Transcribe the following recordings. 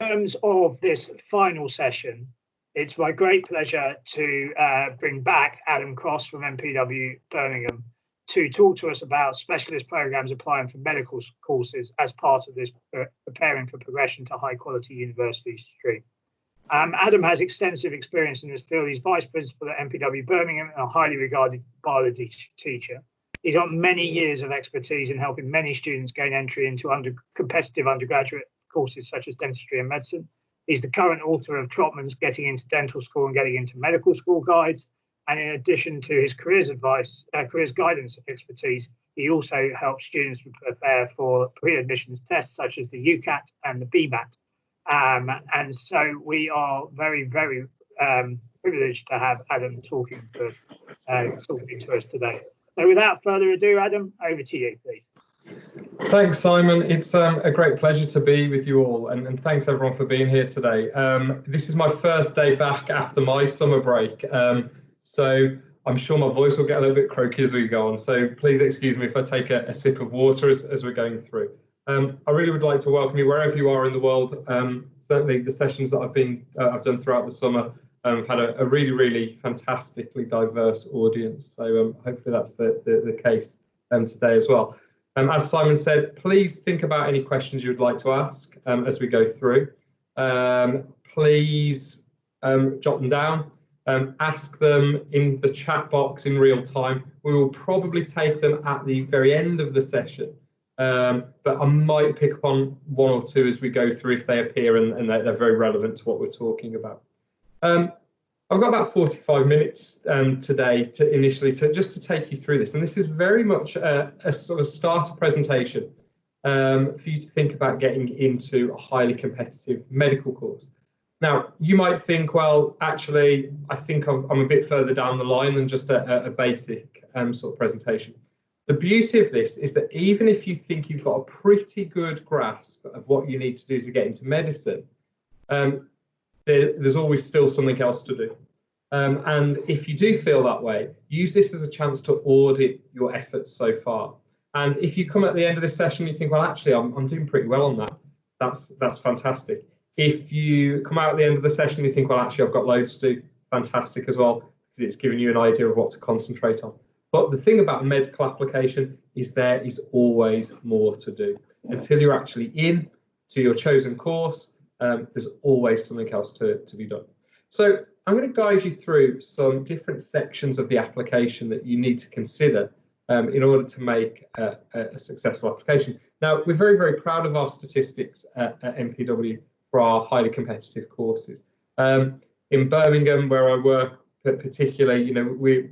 In terms of this final session, it's my great pleasure to bring back Adam Cross from MPW Birmingham to talk to us about specialist programs applying for medical courses as part of this preparing for progression to high quality university stream. Adam has extensive experience in this field. He's vice principal at MPW Birmingham and a highly regarded biology teacher. He's got many years of expertise in helping many students gain entry into competitive undergraduate courses such as dentistry and medicine. He's the current author of Trotman's Getting into Dental School and Getting into Medical School Guides. And in addition to his careers guidance expertise, he also helps students prepare for pre-admissions tests such as the UCAT and the BMAT. And so we are very, very privileged to have Adam talking to us today. So without further ado, Adam, over to you, please. Thanks, Simon. It's a great pleasure to be with you all, and thanks everyone for being here today. This is my first day back after my summer break, so I'm sure my voice will get a little bit croaky as we go on, so please excuse me if I take a sip of water as we're going through. I really would like to welcome you wherever you are in the world. Certainly the sessions that I've done throughout the summer have had a really, really fantastically diverse audience, so hopefully that's the case today as well. As Simon said, please think about any questions you would like to ask as we go through. Please jot them down, ask them in the chat box in real time. We will probably take them at the very end of the session, but I might pick up on one or two as we go through if they appear and they're very relevant to what we're talking about. I've got about 45 minutes today just to take you through this, and this is very much a sort of starter presentation for you to think about getting into a highly competitive medical course. Now, you might think, well, actually, I think I'm a bit further down the line than just a basic sort of presentation. The beauty of this is that even if you think you've got a pretty good grasp of what you need to do to get into medicine, there's always still something else to do. And if you do feel that way, use this as a chance to audit your efforts so far. And if you come at the end of this session, you think, well, actually, I'm doing pretty well on that. That's fantastic. If you come out at the end of the session, and you think, well, actually, I've got loads to do, fantastic as well, because it's giving you an idea of what to concentrate on. But the thing about medical application is there is always more to do. Until you're actually in to your chosen course, there's always something else to be done. So I'm going to guide you through some different sections of the application that you need to consider in order to make a successful application. Now, we're very, very proud of our statistics at MPW for our highly competitive courses. In Birmingham, where I work particularly, you know, we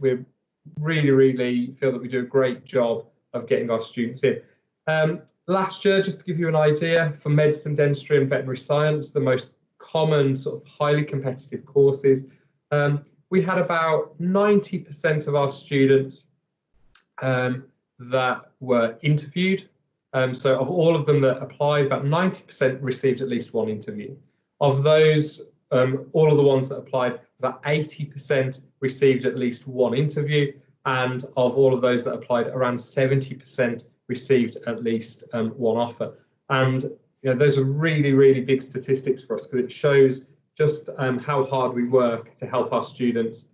really, really feel that we do a great job of getting our students in. Last year, just to give you an idea, for medicine, dentistry and veterinary science, the most common sort of highly competitive courses, we had about 90% of our students that were interviewed. So of all of them that applied, about 90% received at least one interview. Of those, all of the ones that applied, about 80% received at least one interview. And of all of those that applied, around 70% received at least one offer. And you know, those are really, really big statistics for us because it shows just how hard we work to help our students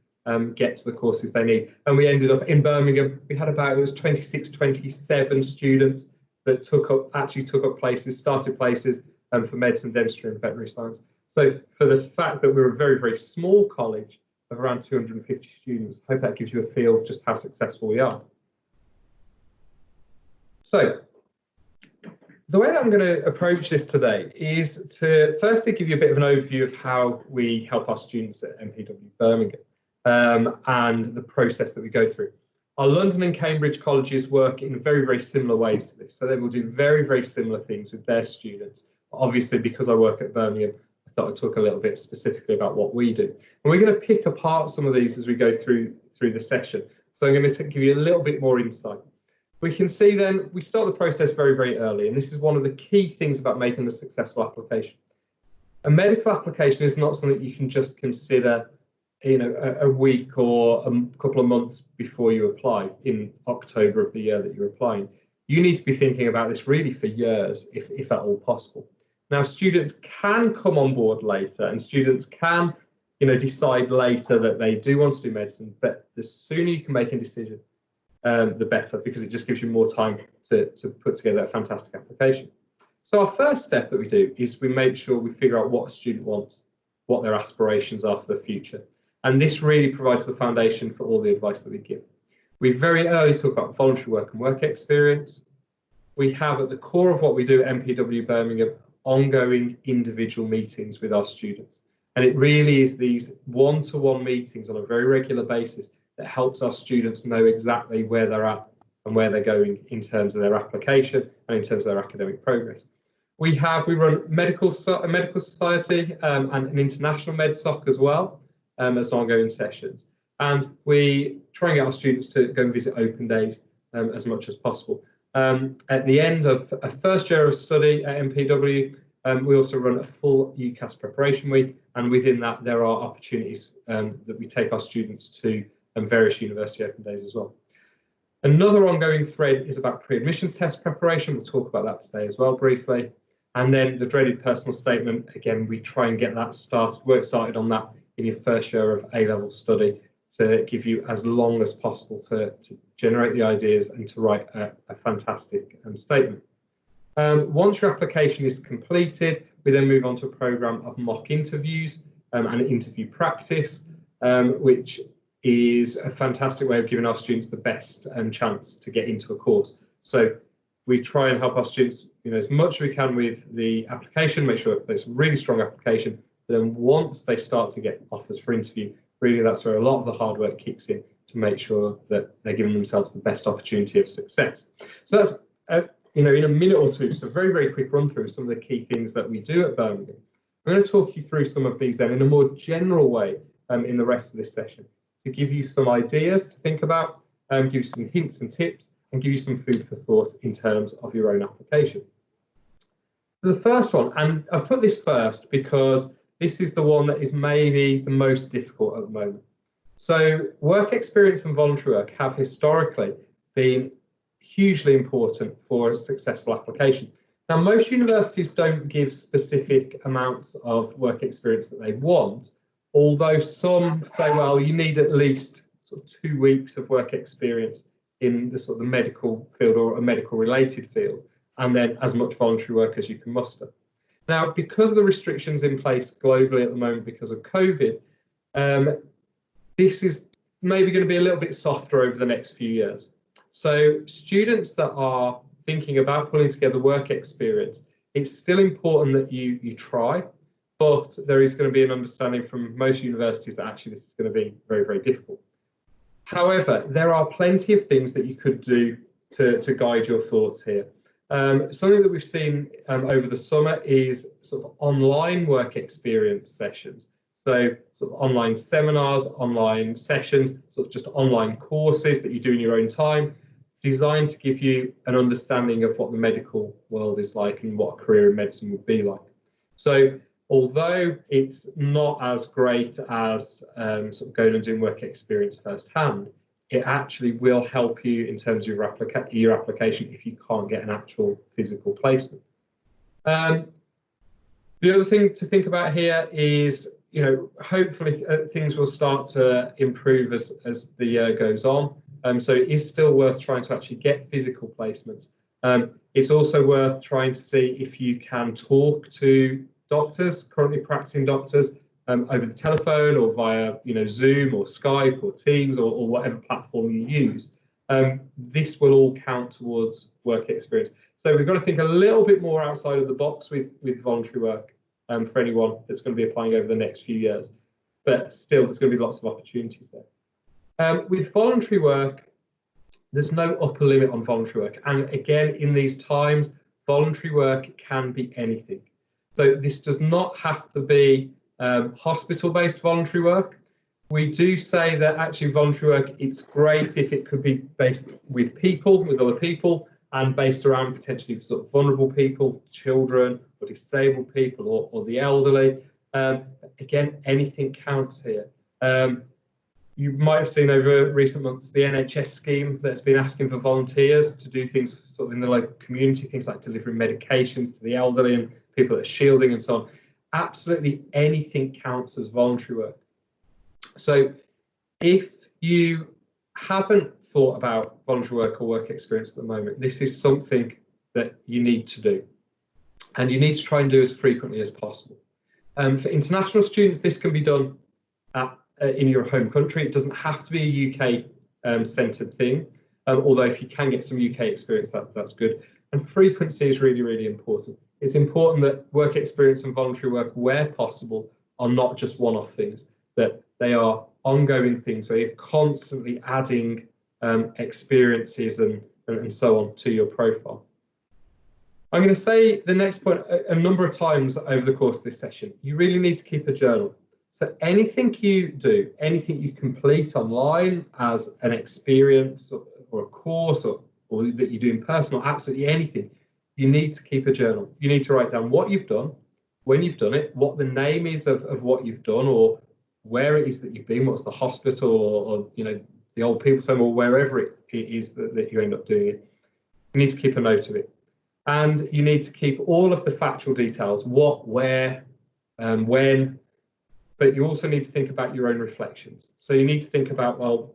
get to the courses they need. And we ended up in Birmingham, we had about, it was 26, 27 students that actually took up places, started places for medicine, dentistry and veterinary science. So for the fact that we're a very, very small college of around 250 students, I hope that gives you a feel of just how successful we are. So the way that I'm going to approach this today is to firstly give you a bit of an overview of how we help our students at MPW Birmingham and the process that we go through. Our London and Cambridge colleges work in very, very similar ways to this. So they will do very, very similar things with their students. Obviously, because I work at Birmingham, I thought I'd talk a little bit specifically about what we do. And we're going to pick apart some of these as we go through the session. So I'm going to give you a little bit more insight. We can see then we start the process very, very early. And this is one of the key things about making a successful application. A medical application is not something you can just consider, you know, a week or a couple of months before you apply in October of the year that you're applying. You need to be thinking about this really for years, if at all possible. Now, students can come on board later, and students can, decide later that they do want to do medicine, but the sooner you can make a decision, the better, because it just gives you more time to put together a fantastic application. So our first step that we do is we make sure we figure out what a student wants, what their aspirations are for the future. And this really provides the foundation for all the advice that we give. We very early talk about voluntary work and work experience. We have at the core of what we do at MPW Birmingham ongoing individual meetings with our students. And it really is these one-to-one meetings on a very regular basis that helps our students know exactly where they're at and where they're going in terms of their application and in terms of their academic progress. We run a medical society and an international MedSoc as well as ongoing sessions. And we try and get our students to go and visit open days as much as possible. At the end of a first year of study at MPW, we also run a full UCAS preparation week, and within that there are opportunities that we take our students to various university open days as well. Another ongoing thread is about pre-admissions test preparation. We'll talk about that today as well briefly. And then the dreaded personal statement, again, we try and get that work started on that in your first year of A-level study to give you as long as possible to generate the ideas and to write a fantastic statement. Once your application is completed, we then move on to a programme of mock interviews and interview practice, which is a fantastic way of giving our students the best chance to get into a course. So we try and help our students, as much as we can with the application, make sure it's a really strong application. But then once they start to get offers for interview, really that's where a lot of the hard work kicks in to make sure that they're giving themselves the best opportunity of success. So that's, in a minute or two, just a very, very quick run through some of the key things that we do at Birmingham. I'm going to talk you through some of these then in a more general way in the rest of this session to give you some ideas to think about, give you some hints and tips, and give you some food for thought in terms of your own application. The first one, and I've put this first because this is the one that is maybe the most difficult at the moment. So work experience and voluntary work have historically been hugely important for a successful application. Now, most universities don't give specific amounts of work experience that they want, although some say, well, you need at least sort of 2 weeks of work experience in the sort of the medical field or a medical related field, and then as much voluntary work as you can muster. Now, because of the restrictions in place globally at the moment because of COVID, this is maybe going to be a little bit softer over the next few years. So students that are thinking about pulling together work experience, it's still important that you try, but there is going to be an understanding from most universities that actually this is going to be very, very difficult. However, there are plenty of things that you could do to guide your thoughts here. Something that we've seen over the summer is sort of online work experience sessions. So sort of online seminars, online sessions, sort of just online courses that you do in your own time, designed to give you an understanding of what the medical world is like and what a career in medicine would be like. So although it's not as great as sort of going and doing work experience firsthand, it actually will help you in terms of your application if you can't get an actual physical placement. The other thing to think about here is, hopefully things will start to improve as the year goes on. So it is still worth trying to actually get physical placements. It's also worth trying to see if you can talk to doctors, currently practicing doctors, over the telephone or via Zoom or Skype or Teams or whatever platform you use. This will all count towards work experience. So we've got to think a little bit more outside of the box with voluntary work for anyone that's going to be applying over the next few years. But still, there's going to be lots of opportunities there. With voluntary work, there's no upper limit on voluntary work. And again, in these times, voluntary work can be anything. So this does not have to be hospital-based voluntary work. We do say that actually voluntary work, it's great if it could be based with people, with other people, and based around potentially sort of vulnerable people, children, or disabled people, or the elderly. Again, anything counts here. You might have seen over recent months the NHS scheme that's been asking for volunteers to do things sort of in the local community, things like delivering medications to the elderly and people that are shielding and so on. Absolutely anything counts as voluntary work. So if you haven't thought about voluntary work or work experience at the moment, this is something that you need to do, and you need to try and do as frequently as possible. For international students, this can be done in your home country. It doesn't have to be a UK centred thing, although if you can get some UK experience, that's good. And frequency is really, really important. It's important that work experience and voluntary work, where possible, are not just one-off things, that they are ongoing things, where you're constantly adding experiences and so on to your profile. I'm going to say the next point a number of times over the course of this session. You really need to keep a journal. So anything you do, anything you complete online as an experience or a course or that you do in person, or absolutely anything, you need to keep a journal. You need to write down what you've done, when you've done it, what the name is of what you've done, or where it is that you've been, what's the hospital or you know, the old people's home, or wherever it is that you end up doing it. You need to keep a note of it. And you need to keep all of the factual details, what, where, when, but you also need to think about your own reflections. So you need to think about, well,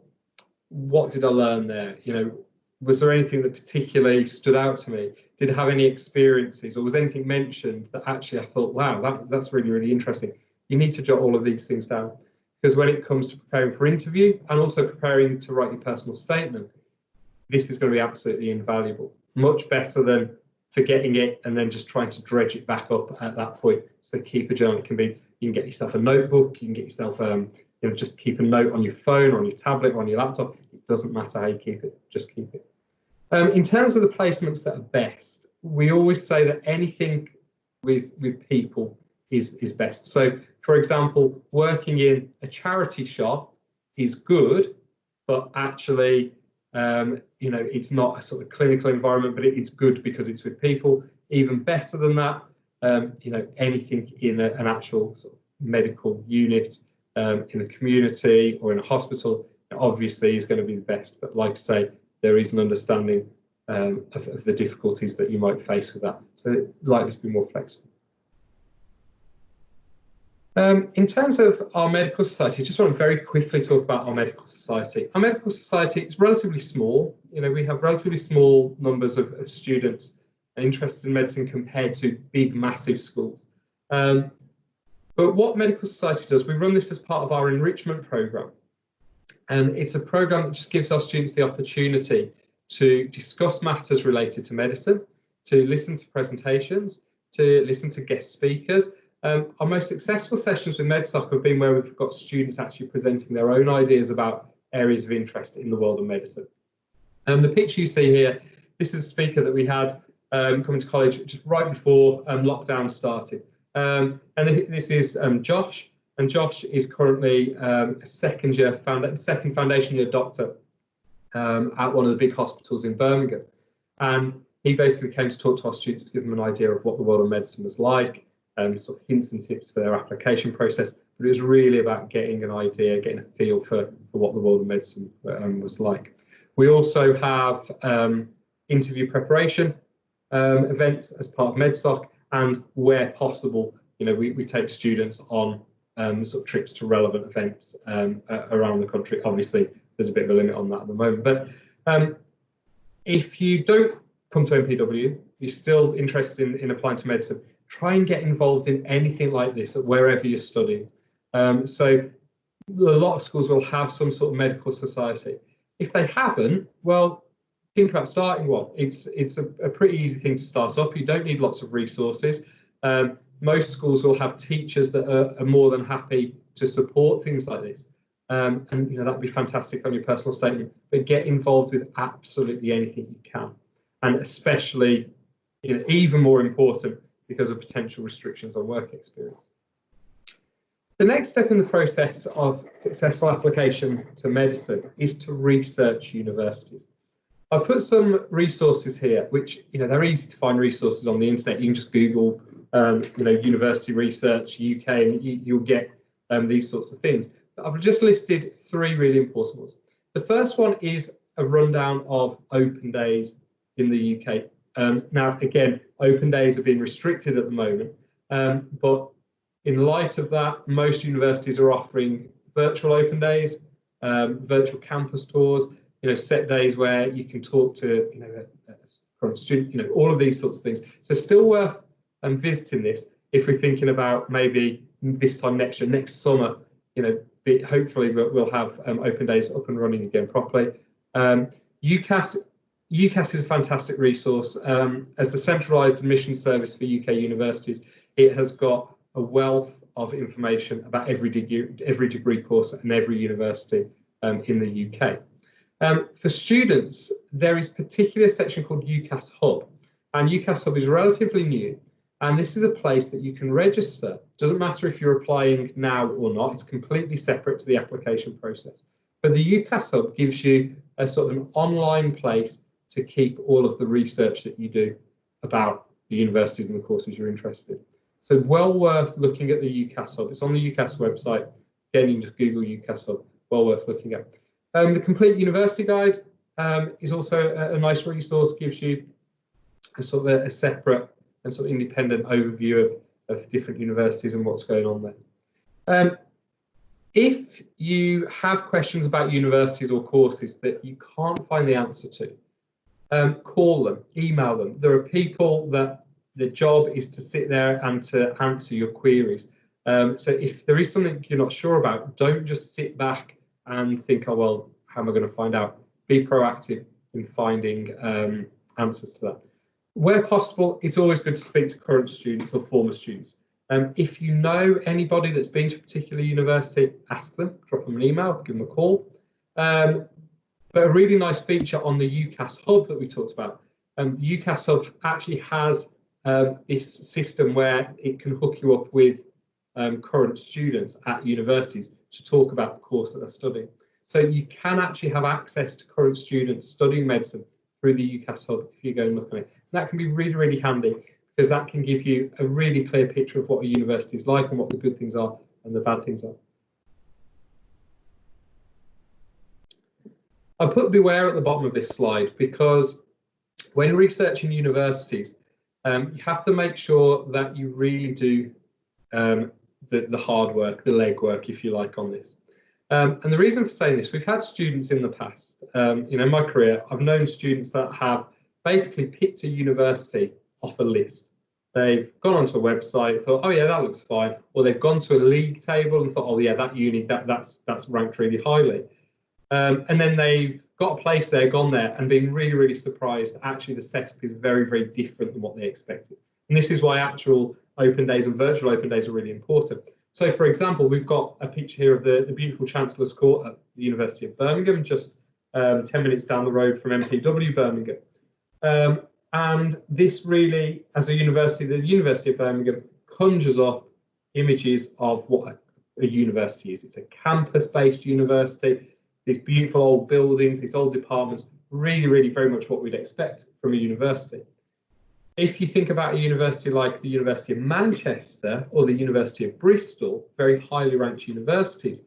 what did I learn there? You know, was there anything that particularly stood out to me? Did I have any experiences, or was anything mentioned that actually I thought, wow, that's really, really interesting? You need to jot all of these things down, because when it comes to preparing for interview and also preparing to write your personal statement, this is going to be absolutely invaluable. Much better than forgetting it and then just trying to dredge it back up at that point. So keep a journal. It can be, you can get yourself a notebook, you can get yourself you know, just keep a note on your phone or on your tablet or on your laptop. It doesn't matter how you keep it, just keep it. In terms of the placements that are best, we always say that anything with people is best. So for example, working in a charity shop is good, but actually you know, it's not a sort of clinical environment, but it's good because it's with people. Even better than that, you know, anything in an actual sort of medical unit, in a community or in a hospital, obviously is going to be the best. But like I say, there is an understanding of the difficulties that you might face with that. So like to be more flexible. In terms of our medical society, I just want to very quickly talk about our medical society. Our medical society is relatively small. You know, we have relatively small numbers of students interested in medicine compared to big, massive schools. But what medical society does, we run this as part of our enrichment program. And it's a program that just gives our students the opportunity to discuss matters related to medicine, to listen to presentations, to listen to guest speakers. Our most successful sessions with MedSoc have been where we've got students actually presenting their own ideas about areas of interest in the world of medicine. The picture you see here, this is a speaker that we had coming to college just right before lockdown started. And this is Josh, and Josh is currently a second foundation year doctor at one of the big hospitals in Birmingham. And he basically came to talk to our students to give them an idea of what the world of medicine was like, sort of hints and tips for their application process. But it was really about getting an idea, getting a feel for what the world of medicine was like. We also have interview preparation events as part of MedSoc, and where possible, you know, we take students on sort of trips to relevant events around the country. Obviously, there's a bit of a limit on that at the moment, but if you don't come to MPW, you're still interested in applying to medicine, try and get involved in anything like this wherever you're studying. So a lot of schools will have some sort of medical society. If they haven't, well, think about starting one. It's a pretty easy thing to start up. You don't need lots of resources. Most schools will have teachers that are more than happy to support things like this. And you know, that'd be fantastic on your personal statement, but get involved with absolutely anything you can. And especially, you know, even more important, because of potential restrictions on work experience. The next step in the process of successful application to medicine is to research universities. I've put some resources here, which, you know, they're easy to find resources on the internet. You can just Google, you know, university research UK, and you'll get these sorts of things. But I've just listed three really important ones. The first one is a rundown of open days in the UK. Now, again, open days are being restricted at the moment, but in light of that, most universities are offering virtual open days, virtual campus tours, set days where you can talk to, a current student, all of these sorts of things. So still worth visiting this if we're thinking about maybe this time next year, next summer, hopefully we'll have open days up and running again properly. UCAS is a fantastic resource. As the centralised admission service for UK universities, it has got a wealth of information about every degree course and every university in the UK. For students, there is a particular section called UCAS Hub, and UCAS Hub is relatively new, and this is a place that you can register. Doesn't matter if you're applying now or not, it's completely separate to the application process. But the UCAS Hub gives you a sort of an online place to keep all of the research that you do about the universities and the courses you're interested in. So well worth looking at the UCAS Hub. It's on the UCAS website. Again, you can just Google UCAS Hub. Well worth looking at. The Complete University Guide is also a nice resource, gives you a sort of a separate and sort of independent overview of different universities and what's going on there. If you have questions about universities or courses that you can't find the answer to, call them, email them. There are people that the job is to sit there and to answer your queries. So if there is something you're not sure about, don't just sit back and think, oh, well, how am I going to find out? Be proactive in finding answers to that. Where possible, it's always good to speak to current students or former students. If you know anybody that's been to a particular university, ask them, drop them an email, give them a call. But a really nice feature on the UCAS Hub that we talked about, the UCAS Hub actually has this system where it can hook you up with current students at universities to talk about the course that they're studying. So you can actually have access to current students studying medicine through the UCAS Hub if you go and look at it. And that can be really, really handy because that can give you a really clear picture of what a university is like and what the good things are and the bad things are. I put beware at the bottom of this slide because when researching universities, you have to make sure that you really do the hard work, the legwork, if you like, on this. And the reason for saying this, we've had students in the past, in my career, I've known students that have basically picked a university off a list. They've gone onto a website, thought, oh yeah, that looks fine. Or they've gone to a league table and thought, oh yeah, that uni, that's ranked really highly. And then they've got a place there, gone there, and been really, really surprised that actually the setup is very, very different than what they expected. And this is why actual open days and virtual open days are really important. So, for example, we've got a picture here of the beautiful Chancellor's Court at the University of Birmingham, just 10 minutes down the road from MPW Birmingham. And this really, as a university, the University of Birmingham conjures up images of what a university is. It's a campus-based university. These beautiful old buildings, these old departments, really, really very much what we'd expect from a university. If you think about a university like the University of Manchester or the University of Bristol, very highly ranked universities,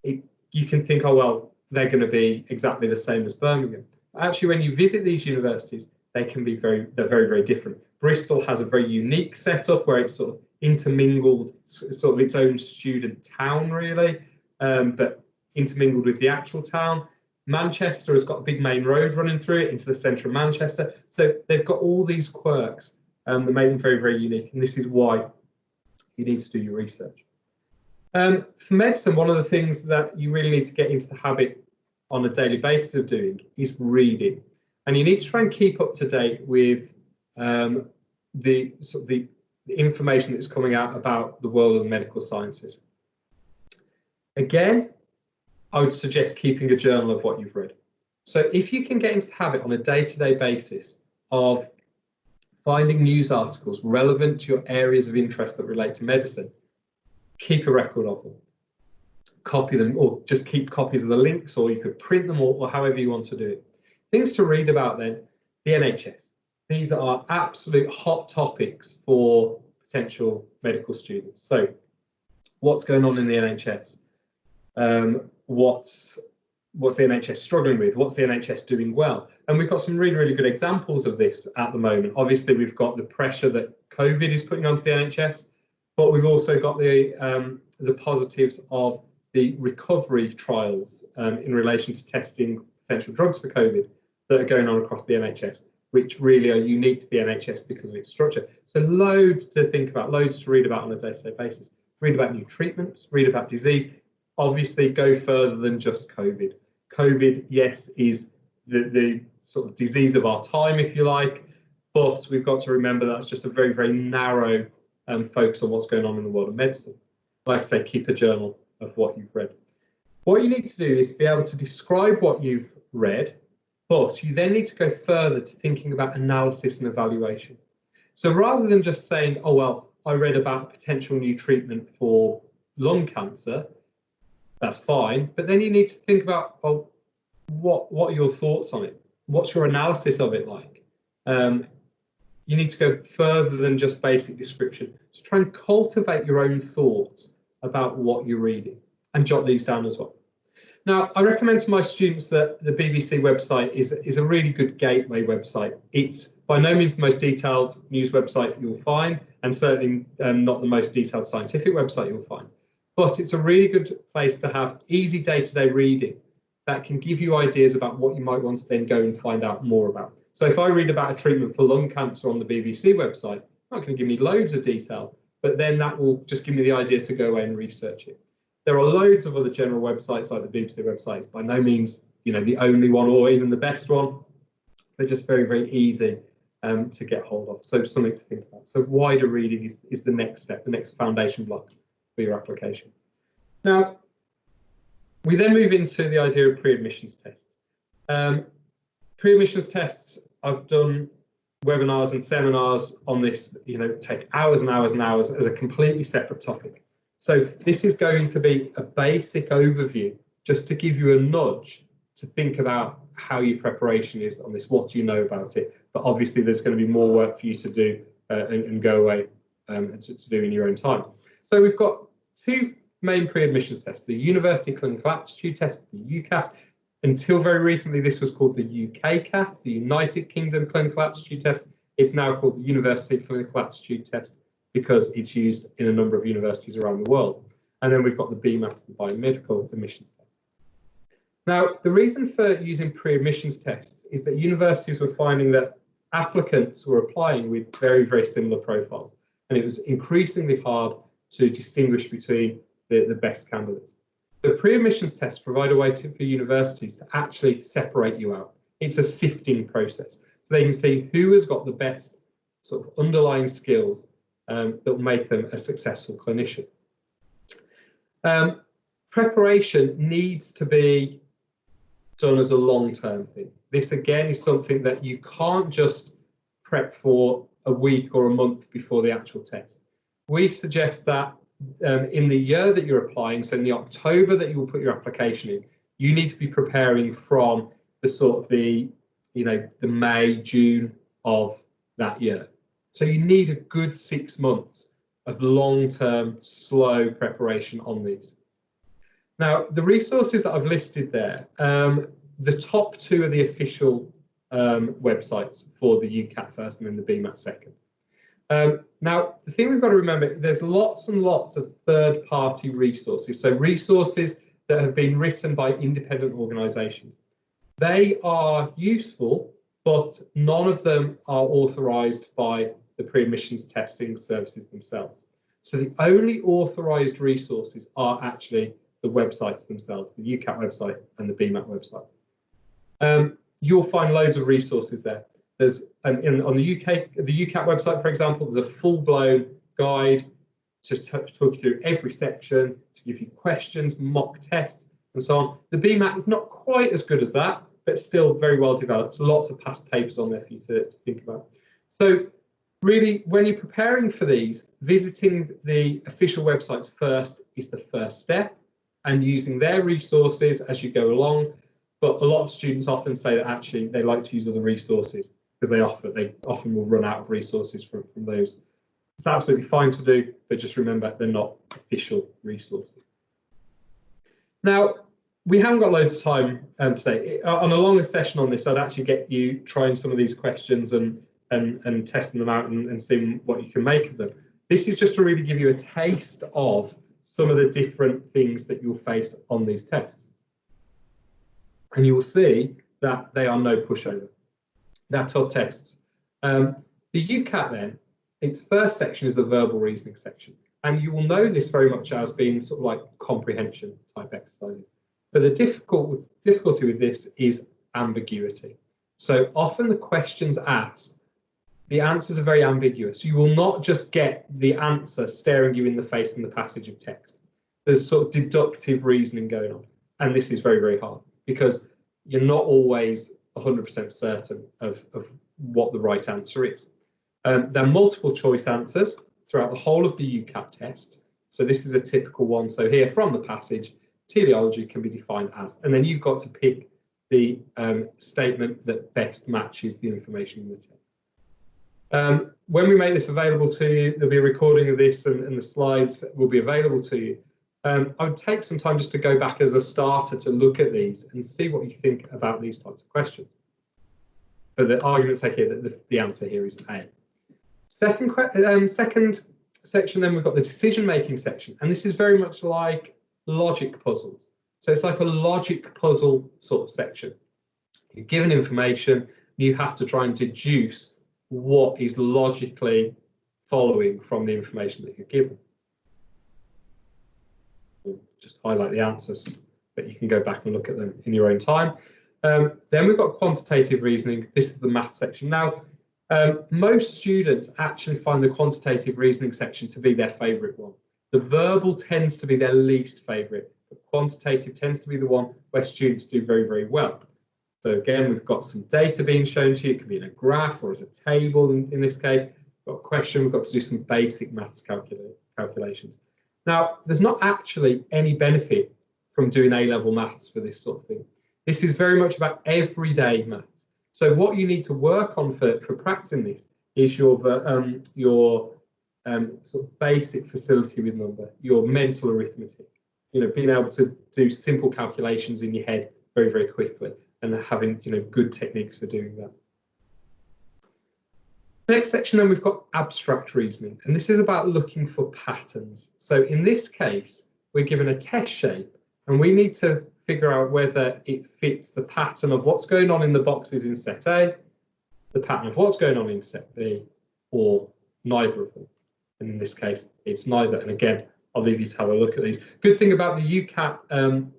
you can think, oh, well, they're going to be exactly the same as Birmingham. Actually, when you visit these universities, they're very, very different. Bristol has a very unique setup where it's sort of intermingled, sort of its own student town, really, but intermingled with the actual town. Manchester has got a big main road running through it into the centre of Manchester. So they've got all these quirks that make them very, very unique. And this is why you need to do your research. For medicine, one of the things that you really need to get into the habit on a daily basis of doing is reading. And you need to try and keep up to date with the information that's coming out about the world of the medical sciences. Again, I would suggest keeping a journal of what you've read. So if you can get into the habit on a day-to-day basis of finding news articles relevant to your areas of interest that relate to medicine, keep a record of them. Copy them, or just keep copies of the links, or you could print them, or however you want to do it. Things to read about then, the NHS. These are absolute hot topics for potential medical students. So what's going on in the NHS? What's what's the NHS struggling with? What's the NHS doing well? And we've got some really, really good examples of this at the moment. Obviously, we've got the pressure that COVID is putting onto the NHS, but we've also got the positives of the recovery trials in relation to testing potential drugs for COVID that are going on across the NHS, which really are unique to the NHS because of its structure. So loads to think about, loads to read about on a day-to-day basis. Read about new treatments, read about disease. Obviously, go further than just COVID. COVID, yes, is the sort of disease of our time, if you like, but we've got to remember that's just a very, very narrow focus on what's going on in the world of medicine. Like I say, keep a journal of what you've read. What you need to do is be able to describe what you've read, but you then need to go further to thinking about analysis and evaluation. So rather than just saying, oh, well, I read about a potential new treatment for lung cancer, that's fine, but then you need to think about, well, what are your thoughts on it? What's your analysis of it like? You need to go further than just basic description. So try and cultivate your own thoughts about what you're reading and jot these down as well. Now, I recommend to my students that the BBC website is a really good gateway website. It's by no means the most detailed news website you'll find, and certainly not the most detailed scientific website you'll find. But it's a really good place to have easy day-to-day reading that can give you ideas about what you might want to then go and find out more about. So if I read about a treatment for lung cancer on the BBC website, it's not going to give me loads of detail, but then that will just give me the idea to go away and research it. There are loads of other general websites like the BBC websites, by no means, the only one or even the best one, but just very, very easy to get hold of. So something to think about. So wider reading is the next step, the next foundation block for your application. Now, we then move into the idea of pre-admissions tests. Pre-admissions tests, I've done webinars and seminars on this, take hours and hours and hours as a completely separate topic. So this is going to be a basic overview just to give you a nudge to think about how your preparation is on this, what do you know about it. But obviously there's going to be more work for you to do and go away to do in your own time. So we've got two main pre-admissions tests, the University Clinical Aptitude Test, the UCAT. Until very recently, this was called the UKCAT, the United Kingdom Clinical Aptitude Test. It's now called the University Clinical Aptitude Test because it's used in a number of universities around the world. And then we've got the BMAT, the Biomedical Admissions Test. Now, the reason for using pre-admissions tests is that universities were finding that applicants were applying with very, very similar profiles. And it was increasingly hard to distinguish between the best candidates. The pre-admissions tests provide a way for universities to actually separate you out. It's a sifting process. So they can see who has got the best sort of underlying skills that will make them a successful clinician. Preparation needs to be done as a long-term thing. This again is something that you can't just prep for a week or a month before the actual test. We suggest that in the year that you're applying, so in the October that you will put your application in, you need to be preparing from the sort of the May, June of that year. So you need a good 6 months of long-term, slow preparation on these. Now, the resources that I've listed there, the top two are the official websites for the UCAT first and then the BMAT second. Now, the thing we've got to remember, there's lots and lots of third-party resources. So resources that have been written by independent organisations. They are useful, but none of them are authorised by the pre-admissions testing services themselves. So the only authorised resources are actually the websites themselves, the UCAT website and the BMAT website. You'll find loads of resources there. There's on the UCAT website, for example, there's a full-blown guide to talk you through every section, to give you questions, mock tests, and so on. The BMAT is not quite as good as that, but still very well developed. Lots of past papers on there for you to think about. So really, when you're preparing for these, visiting the official websites first is the first step, and using their resources as you go along. But a lot of students often say that actually they like to use other resources because they often will run out of resources from those. It's absolutely fine to do, but just remember they're not official resources. Now, we haven't got loads of time today. On a longer session on this, I'd actually get you trying some of these questions and testing them out and seeing what you can make of them. This is just to really give you a taste of some of the different things that you'll face on these tests. And you will see that they are no pushover. They're tough tests. The UCAT then, its first section is the verbal reasoning section. And you will know this very much as being sort of like comprehension type exercises. But the difficulty with this is ambiguity. So often the questions asked, the answers are very ambiguous. You will not just get the answer staring you in the face in the passage of text. There's sort of deductive reasoning going on. And this is very, very hard because you're not always 100% certain of what the right answer is. There are multiple choice answers throughout the whole of the UCAT test. So this is a typical one. So here from the passage, teleology can be defined as, and then you've got to pick the statement that best matches the information in the text. When we make this available to you, there'll be a recording of this and the slides will be available to you. I would take some time just to go back as a starter to look at these and see what you think about these types of questions. For the argument's sake here, that the answer here is A. Second section, then we've got the decision-making section, and this is very much like logic puzzles. So it's like a logic puzzle sort of section. You're given information, you have to try and deduce what is logically following from the information that you're given. We'll just highlight the answers, but you can go back and look at them in your own time. Then we've got quantitative reasoning. This is the math section. Now, most students actually find the quantitative reasoning section to be their favourite one. The verbal tends to be their least favourite, but quantitative tends to be the one where students do very, very well. So again, we've got some data being shown to you. It could be in a graph or as a table in this case. We've got a question, we've got to do some basic maths calculations. Now, there's not actually any benefit from doing A-level maths for this sort of thing. This is very much about everyday maths. So what you need to work on for practicing this is your sort of basic facility with number, your mental arithmetic, being able to do simple calculations in your head very, very quickly and having, good techniques for doing that. Next section, then we've got abstract reasoning, and this is about looking for patterns. So in this case, we're given a test shape and we need to figure out whether it fits the pattern of what's going on in the boxes in set A, the pattern of what's going on in set B, or neither of them. And in this case, it's neither. And again, I'll leave you to have a look at these. Good thing about the UCAT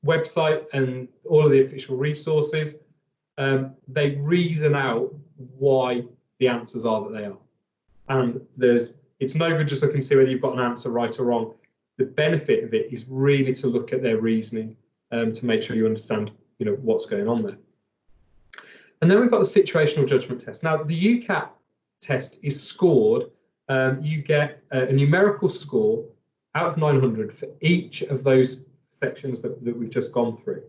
website and all of the official resources, they reason out why the answers are that they are. And it's no good just looking to see whether you've got an answer right or wrong. The benefit of it is really to look at their reasoning to make sure you understand, what's going on there. And then we've got the situational judgment test. Now, the UCAT test is scored. You get a numerical score out of 900 for each of those sections that we've just gone through.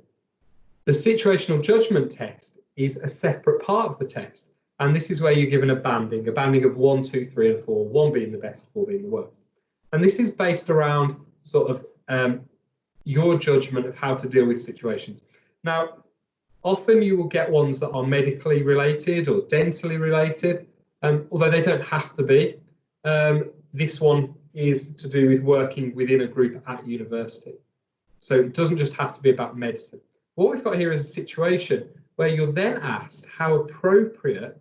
The situational judgment test is a separate part of the test. And this is where you're given a banding of 1, 2, 3, and 4, 1 being the best, 4 being the worst. And this is based around sort of your judgment of how to deal with situations. Now, often you will get ones that are medically related or dentally related, although they don't have to be. This one is to do with working within a group at university. So it doesn't just have to be about medicine. What we've got here is a situation where you're then asked how appropriate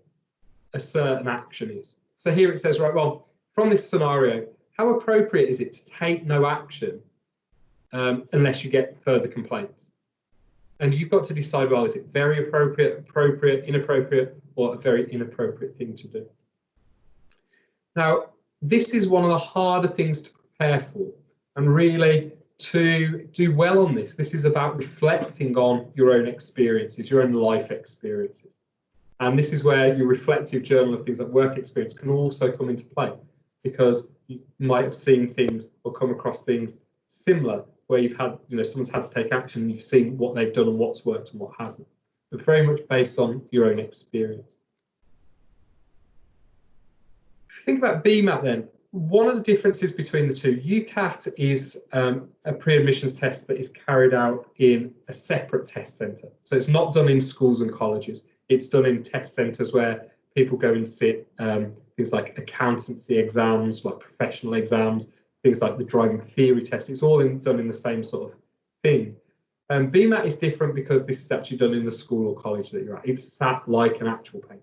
a certain action is. So here it says, right, well, from this scenario, how appropriate is it to take no action unless you get further complaints? And you've got to decide, well, is it very appropriate, inappropriate, or a very inappropriate thing to do? Now, this is one of the harder things to prepare for, and really to do well on this is about reflecting on your own experiences, your own life experiences. And this is where your reflective journal of things like work experience can also come into play, because you might have seen things or come across things similar where you've had, someone's had to take action and you've seen what they've done and what's worked and what hasn't. But very much based on your own experience. If you think about BMAT then, one of the differences between the two, UCAT is a pre-admissions test that is carried out in a separate test centre. So it's not done in schools and colleges. It's done in test centres where people go and sit things like accountancy exams, like professional exams, things like the driving theory test. It's all done in the same sort of thing. BMAT is different because this is actually done in the school or college that you're at. It's sat like an actual paper.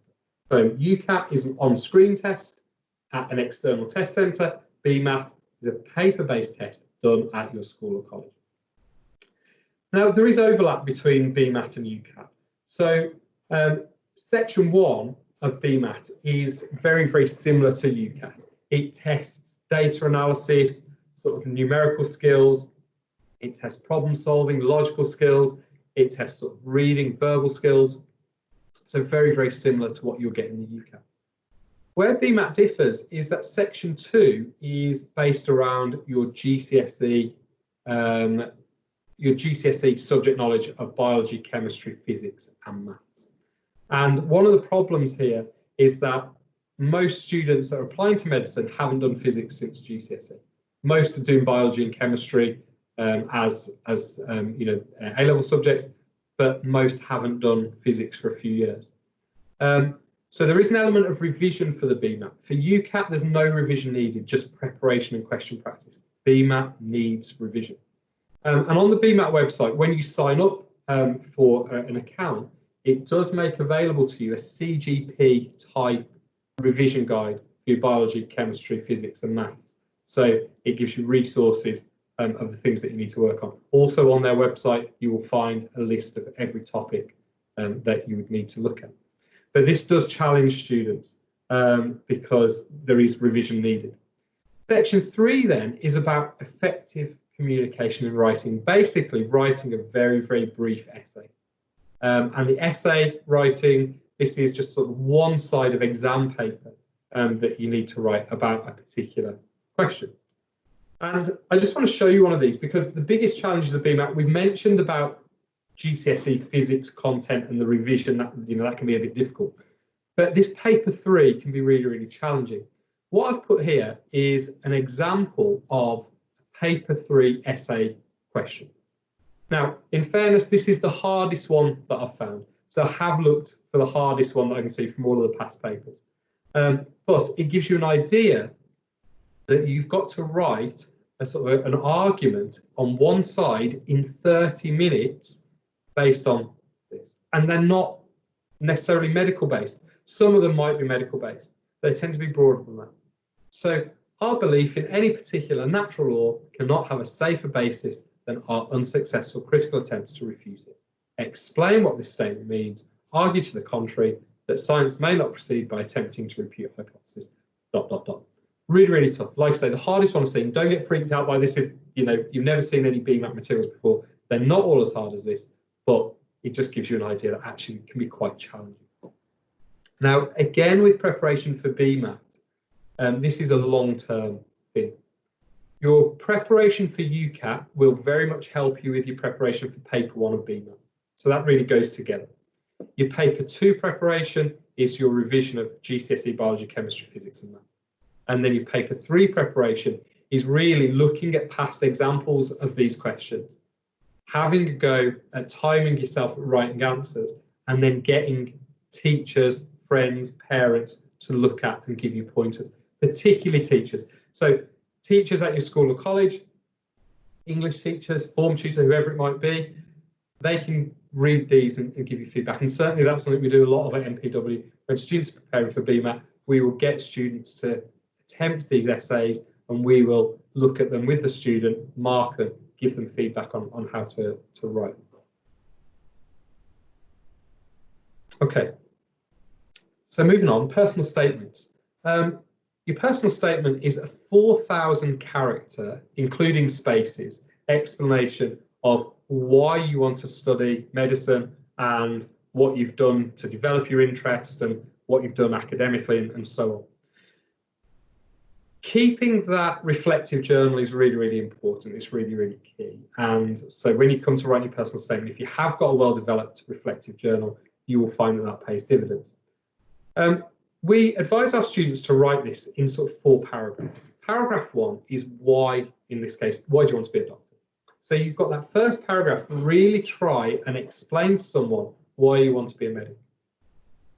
So UCAT is an on-screen test at an external test centre. BMAT is a paper-based test done at your school or college. Now, there is overlap between BMAT and UCAT. So section 1 of BMAT is very, very similar to UCAT. It tests data analysis, sort of numerical skills. It tests problem solving, logical skills. It tests sort of reading, verbal skills. So very, very similar to what you'll get in the UCAT. Where BMAT differs is that section 2 is based around your GCSE subject knowledge of biology, chemistry, physics, and maths. And one of the problems here is that most students that are applying to medicine haven't done physics since GCSE. Most are doing biology and chemistry as A-level subjects, but most haven't done physics for a few years. So there is an element of revision for the BMAT. For UCAT, there's no revision needed, just preparation and question practice. BMAT needs revision. And on the BMAT website, when you sign up for an account, it does make available to you a CGP type revision guide for your biology, chemistry, physics, and maths. So it gives you resources of the things that you need to work on. Also on their website, you will find a list of every topic that you would need to look at. But this does challenge students because there is revision needed. Section 3 then is about effective communication and writing, basically writing a very, very brief essay. And the essay writing, this is just sort of one side of exam paper that you need to write about a particular question. And I just want to show you one of these because the biggest challenges of BMAT, we've mentioned about GCSE physics content and the revision, that can be a bit difficult. But this paper 3 can be really, really challenging. What I've put here is an example of a paper 3 essay question. Now, in fairness, this is the hardest one that I've found. So I have looked for the hardest one that I can see from all of the past papers. But it gives you an idea that you've got to write a sort of an argument on one side in 30 minutes based on this. And they're not necessarily medical based. Some of them might be medical based. They tend to be broader than that. So our belief in any particular natural law cannot have a safer basis than our unsuccessful critical attempts to refuse it. Explain what this statement means, argue to the contrary, that science may not proceed by attempting to refute hypothesis, ... Really, really tough. Like I say, the hardest one I've seen. Don't get freaked out by this if you've never seen any BMAT materials before. They're not all as hard as this, but it just gives you an idea that actually can be quite challenging. Now, again, with preparation for BMAT, this is a long-term thing. Your preparation for UCAT will very much help you with your preparation for paper 1 of BMAT. So that really goes together. Your paper 2 preparation is your revision of GCSE biology, chemistry, physics, and math. And then your paper 3 preparation is really looking at past examples of these questions, having a go at timing yourself at writing answers, and then getting teachers, friends, parents to look at and give you pointers, particularly teachers. So teachers at your school or college, English teachers, form tutor, whoever it might be, they can read these and give you feedback. And certainly that's something we do a lot of at MPW. When students are preparing for BMAT, we will get students to attempt these essays and we will look at them with the student, mark them, give them feedback on how to write. Okay, so moving on, personal statements. Your personal statement is a 4,000 character, including spaces, explanation of why you want to study medicine and what you've done to develop your interest and what you've done academically and so on. Keeping that reflective journal is really, really important. It's really, really key. And so when you come to write your personal statement, if you have got a well-developed reflective journal, you will find that that pays dividends. We advise our students to write this in sort of 4 paragraphs. paragraph 1 is why, in this case, why do you want to be a doctor? So you've got that first paragraph, really try and explain to someone why you want to be a medic.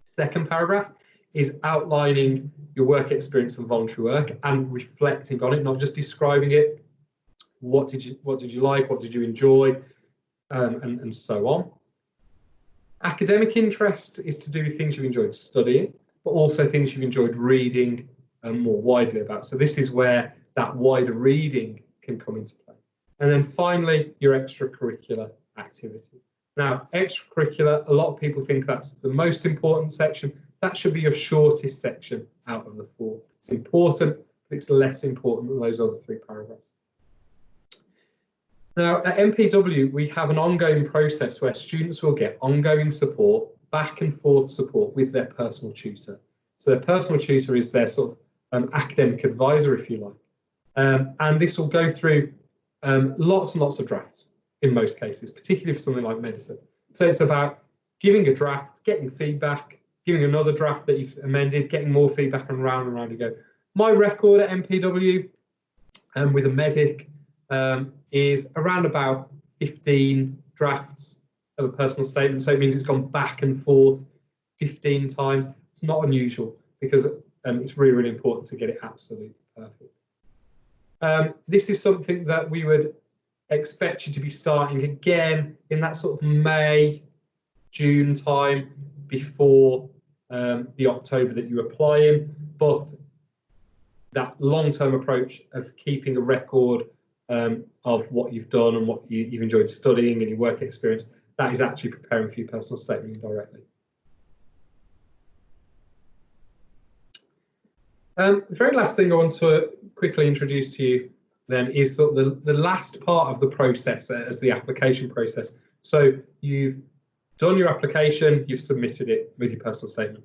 Second paragraph is outlining your work experience and voluntary work and reflecting on it, not just describing it. What did you like? What did you enjoy? And so on. Academic interests is to do with things you've enjoyed studying, but also things you've enjoyed reading more widely about. So this is where that wider reading can come into play. And then finally, your extracurricular activities. Now, extracurricular, a lot of people think that's the most important section. That should be your shortest section out of the 4. It's important, but it's less important than those other 3 paragraphs. Now, at MPW, we have an ongoing process where students will get ongoing support, back and forth support with their personal tutor. So their personal tutor is their sort of academic advisor, if you like. And this will go through lots and lots of drafts in most cases, particularly for something like medicine. So it's about giving a draft, getting feedback, giving another draft that you've amended, getting more feedback, and round you go. My record at MPW with a medic is around about 15 drafts of a personal statement. So it means it's gone back and forth 15 times. It's not unusual because it's really, really important to get it absolutely perfect. This is something that we would expect you to be starting again in that sort of May, June time before the October that you apply in. But that long-term approach of keeping a record of what you've done and what you've enjoyed studying and your work experience, that is actually preparing for your personal statement directly. The very last thing I want to quickly introduce to you then is sort of the last part of the process as the application process. So you've done your application, you've submitted it with your personal statement.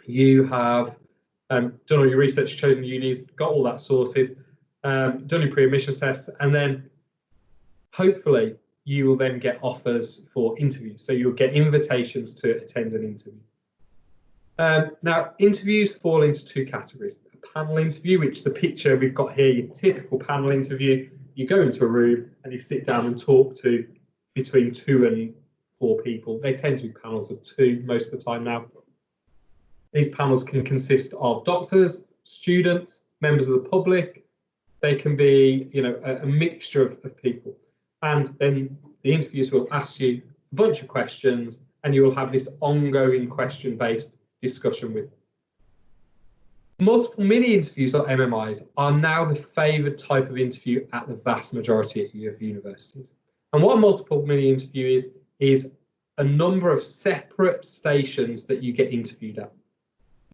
You have done all your research, chosen unis, got all that sorted, done your pre-admission tests, and then hopefully you will then get offers for interviews. So you'll get invitations to attend an interview. Now, interviews fall into 2 categories. A panel interview, which the picture we've got here, your typical panel interview. You go into a room and you sit down and talk to between 2 and 4 people. They tend to be panels of 2 most of the time now. These panels can consist of doctors, students, members of the public. They can be, a mixture of people. And then the interviewers will ask you a bunch of questions, and you will have this ongoing question-based discussion with them. Multiple mini interviews, or MMIs, are now the favoured type of interview at the vast majority of universities. And what a multiple mini interview is a number of separate stations that you get interviewed at.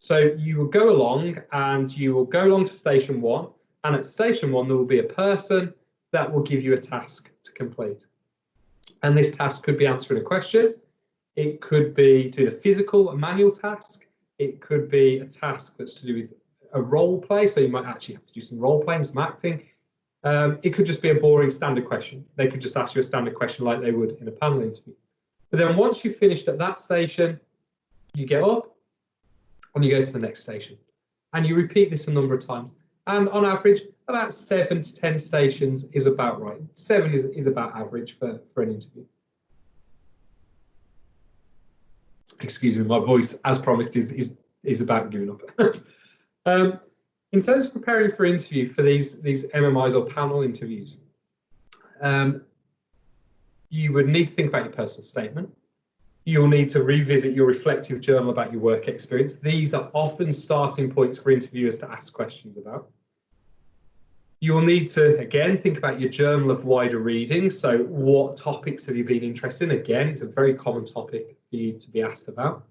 So you will go along to station 1, and at station 1 there will be a person that will give you a task to complete. And this task could be answering a question, it could be doing a manual task, it could be a task that's to do with a role play, so you might actually have to do some role playing, some acting. It could just be a boring standard question. They could just ask you a standard question like they would in a panel interview. But then once you've finished at that station, you get up and you go to the next station. And you repeat this a number of times. And on average, about 7 to 10 stations is about right. 7 is about average for an interview. Excuse me, my voice, as promised, is about giving up. In terms of preparing for interview for these MMIs or panel interviews, you would need to think about your personal statement. You'll need to revisit your reflective journal about your work experience. These are often starting points for interviewers to ask questions about. You'll need to, again, think about your journal of wider reading. So what topics have you been interested in? Again, it's a very common topic for you to be asked about.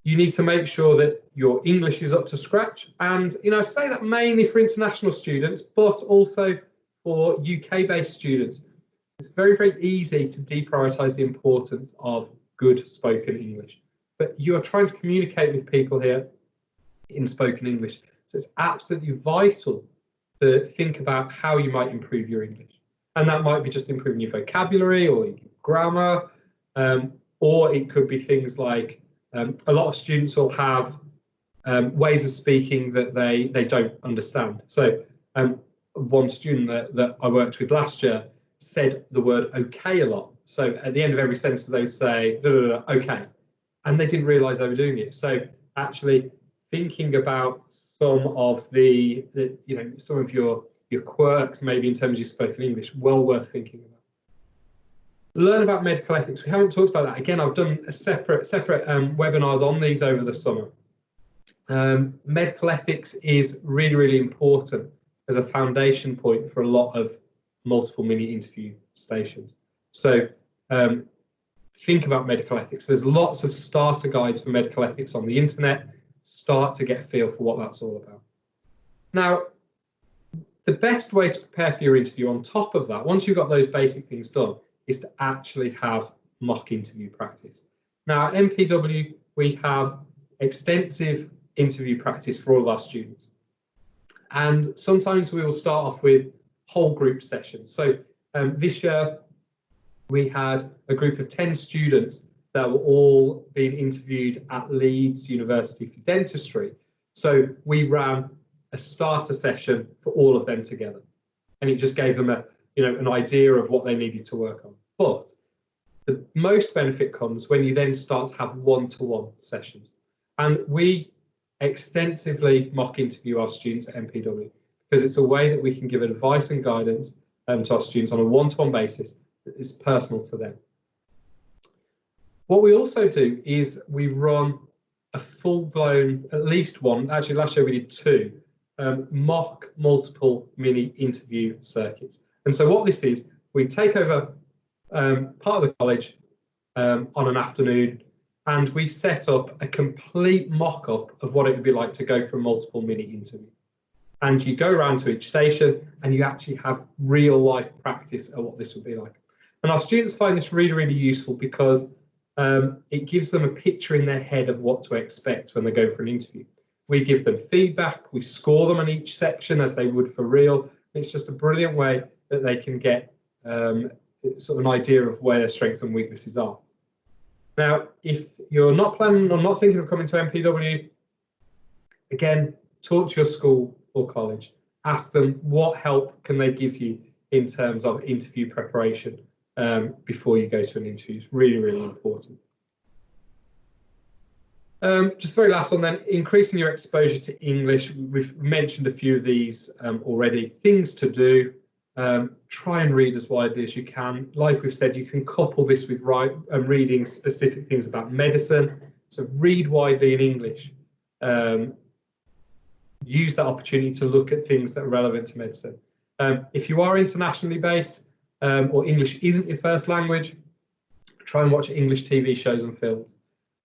You need to make sure that your English is up to scratch. And, I say that mainly for international students, but also for UK-based students. It's very, very easy to deprioritise the importance of good spoken English. But you are trying to communicate with people here in spoken English. So it's absolutely vital to think about how you might improve your English. And that might be just improving your vocabulary or your grammar, or it could be things like a lot of students will have ways of speaking that they don't understand. So One student that I worked with last year said the word okay a lot. So at the end of every sentence, they say okay, and they didn't realise they were doing it. So actually thinking about some of the some of your quirks, maybe in terms of your spoken English, well worth thinking about. Learn about medical ethics. We haven't talked about that. Again, I've done a separate webinars on these over the summer. Medical ethics is really, really important as a foundation point for a lot of multiple mini interview stations. So think about medical ethics. There's lots of starter guides for medical ethics on the internet. Start to get a feel for what that's all about. Now, the best way to prepare for your interview on top of that, once you've got those basic things done, is to actually have mock interview practice. Now at MPW, we have extensive interview practice for all of our students. And sometimes we will start off with whole group sessions. So this year, we had a group of 10 students that were all being interviewed at Leeds University for dentistry. So we ran a starter session for all of them together. And it just gave them an idea of what they needed to work on. But the most benefit comes when you then start to have one-to-one sessions. And we extensively mock interview our students at MPW because it's a way that we can give advice and guidance to our students on a one-to-one basis that is personal to them. What we also do is we run a full-blown, at least one, actually last year we did 2, mock multiple mini interview circuits. And so what this is, we take over part of the college on an afternoon, and we set up a complete mock-up of what it would be like to go for a multiple mini interview. And you go around to each station and you actually have real life practice of what this would be like. And our students find this really, really useful because it gives them a picture in their head of what to expect when they go for an interview. We give them feedback, we score them on each section as they would for real. It's just a brilliant way that they can get sort of an idea of where their strengths and weaknesses are. Now, if you're not planning or not thinking of coming to MPW, again, talk to your school or college. Ask them what help can they give you in terms of interview preparation before you go to an interview. It's really, really important. Just very last one then, increasing your exposure to English. We've mentioned a few of these already. Things to do. Try and read as widely as you can. Like we've said, you can couple this with reading specific things about medicine. So read widely in English. Use that opportunity to look at things that are relevant to medicine. If you are internationally based or English isn't your first language, try and watch English TV shows and films.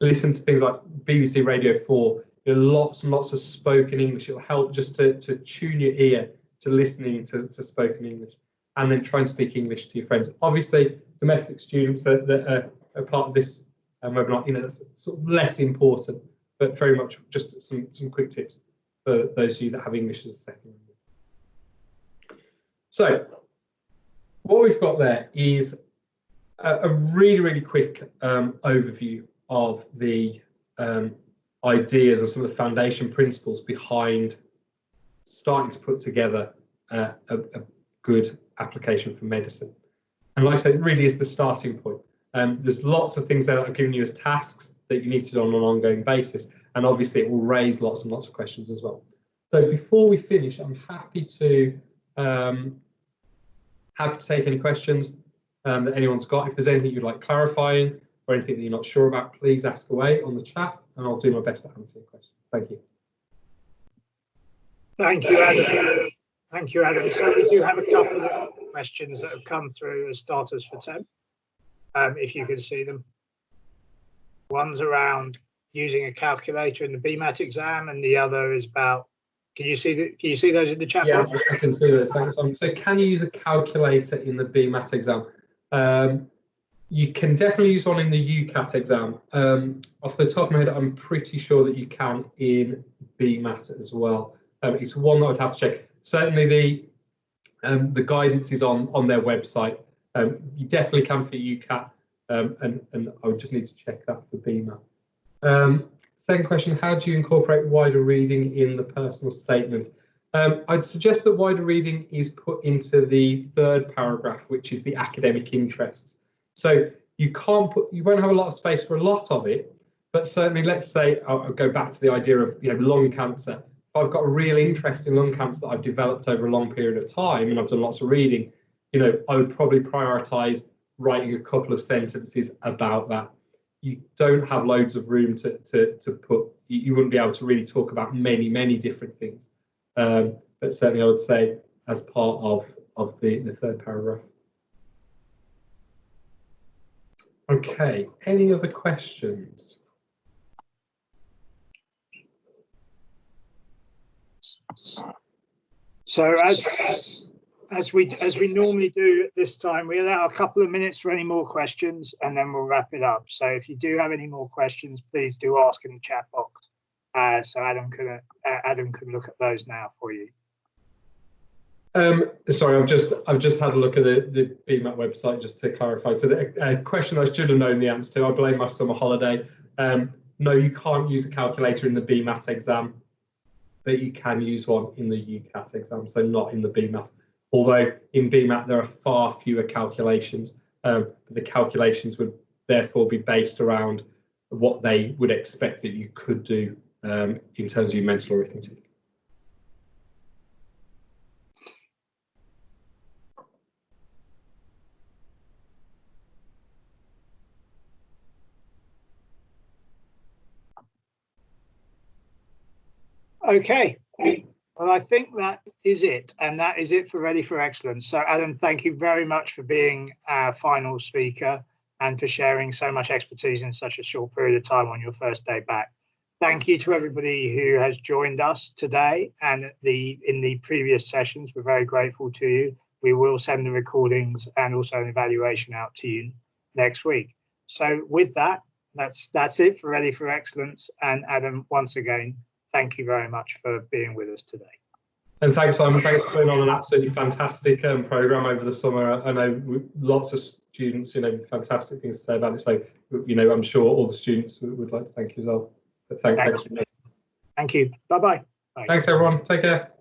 Listen to things like BBC Radio 4. There are lots and lots of spoken English. It'll help just to tune your ear to listening to spoken English, and then try and speak English to your friends. Obviously, domestic students that are part of this webinar, that's sort of less important, but very much just some quick tips for those of you that have English as a second language. So what we've got there is a really, really quick overview of the ideas and some of the foundation principles behind starting to put together a good application for medicine. And like I said, it really is the starting point. There's lots of things there that I've given you as tasks that you need to do on an ongoing basis. And obviously it will raise lots and lots of questions as well. So before we finish, I'm happy to take any questions that anyone's got. If there's anything you'd like clarifying or anything that you're not sure about, please ask away on the chat and I'll do my best to answer your questions. Thank you. Thank you, Adam. Thank you, Adam. So we do have a couple of questions that have come through as starters for 10, if you can see them. One's around using a calculator in the BMAT exam, and the other is about, can you see those in the chat box? Yeah, I can see those. Thanks. So can you use a calculator in the BMAT exam? You can definitely use one in the UCAT exam. Off the top of my head, I'm pretty sure that you can in BMAT as well. It's one that I'd have to check. Certainly the guidance is on their website. You definitely can for UCAT, and I would just need to check that for BMAT. Second question, how do you incorporate wider reading in the personal statement? I'd suggest that wider reading is put into the third paragraph, which is the academic interests. So you won't have a lot of space for a lot of it, but certainly, let's say, I'll go back to the idea of lung cancer. If I've got a real interest in lung cancer that I've developed over a long period of time, and I've done lots of reading, I would probably prioritise writing a couple of sentences about that. You don't have loads of room to put. You wouldn't be able to really talk about many different things. But certainly I would say as part of the third paragraph. Okay, any other questions? So as we normally do at this time, we allow a couple of minutes for any more questions and then we'll wrap it up. So if you do have any more questions, please do ask in the chat box. So Adam can look at those now for you. Sorry, I've just had a look at the BMAT website just to clarify. So the question I should have known the answer to, I blame my summer holiday. No, you can't use a calculator in the BMAT exam, but you can use one in the UCAT exam, so not in the BMAT. Although in BMAT there are far fewer calculations, but the calculations would therefore be based around what they would expect that you could do in terms of your mental arithmetic. Okay, well, I think that is it, and that is it for Ready for Excellence. So Adam, thank you very much for being our final speaker and for sharing so much expertise in such a short period of time on your first day back. Thank you to everybody who has joined us today and in the previous sessions. We're very grateful to you. We will send the recordings and also an evaluation out to you next week. So with that, that's it for Ready for Excellence. And Adam, once again, thank you very much for being with us today. And thanks, Simon. Thanks for putting on an absolutely fantastic programme over the summer. I know lots of students, fantastic things to say about it. So, I'm sure all the students would like to thank you as well. But thanks. Thank you. Bye-bye. Thanks, everyone. Take care.